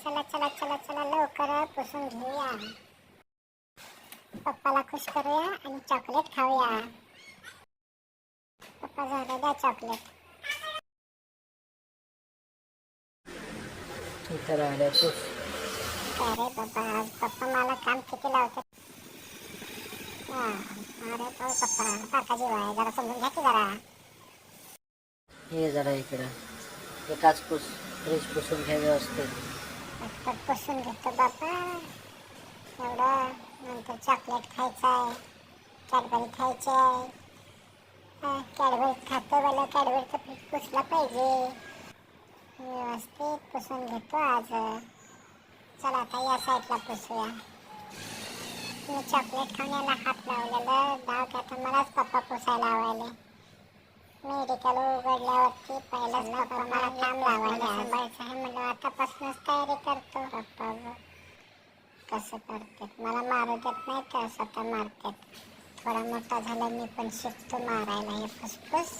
चला चला चला चला लवकर पुसून घेऊया. पप्पाला खुश करूया आणि चॉकलेट खाऊया. पप्पा झालं द्या चॉकलेट. इथं राहिलं पुस. अरे बाबा आज पप्पा मला काम किती लावतात. अरे पप्पा सारखा जीव आहे, जरा समजून घ्या की जरा. ये जरा इकडं. एकाच पुस. फ्रीज पुसून घ्या व्यवस्थित. पटपट पुसून घेतो बाबा. एवढं नंतर चॉकलेट खायचं आहे, कॅडबरी खायची आहे. कॅडबरी खातो मला, कॅडबरीचं फ्रीज पुसला पाहिजे. व्यवस्थित पुसून घेतो आज. चला आता या साईडला पुसूया. मी चॉकलेट खाण्याला हात लावलेलं दवाखान्यात मलाच पप्पा पुसायला लावायले. मेडिकल उघडल्यावरती पहिलाच पप्पा मला काम लावायला सांभाळायचं आहे म्हणलं. आतापासूनच तयारी करतो. पप्पा कसं करतात, मला मारू देत नाही तर स्वतः मारतात. थोडा मोठा झाला मी पण शिकतो मारायला. हे फुसफुस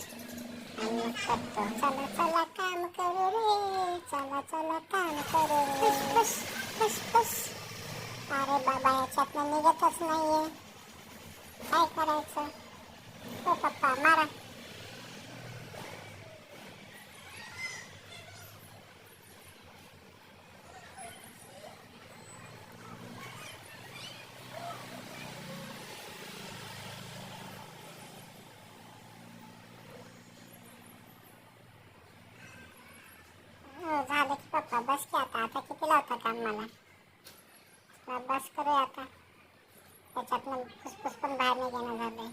आणि मग करतो. चला चला काम करू रे, चला चला काम करू रे. फुसफुस फुसफुस. अरे बाबा ह्याच्यातनं निघतच नाहीये, काय करायचं. हो पप्पा मारा. झालं की पप्पा बस की आता किती लावता काम मला. बस करूया आता. त्याच्यातनं फुसफुस पण बाहेर नाही घेणं झालंय.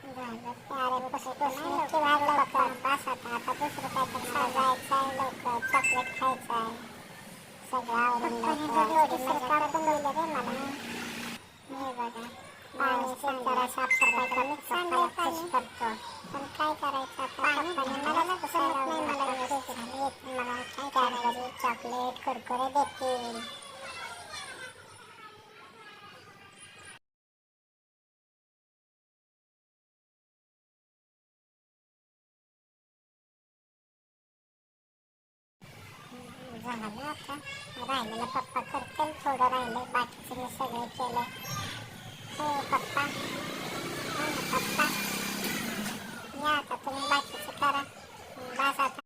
अरे फुसफुस नक्की बाहेर लवकर. बस आता दुसरं काय तर जायचं आहे लवकर. चॉकलेट खायचं आहे. सगळं आवरून काम पण दिलं रे मला. हे बघा पाण्याची जरा साफसफाई कमी चांगलं खुश करतो. पण काय करायचं आता पप्पाने मला पुसायला नाही. मला व्यवस्थित मला काय कॅडबरी चॉकलेट कुरकुरे देतील. झालं आता राहिलेलं पप्पा करतील. थोडं राहिलं बाकीचं मी सगळं केलं. हो पप्पा, हो ना पप्पा या आता तुम्ही बाकीचं करा. बस आता.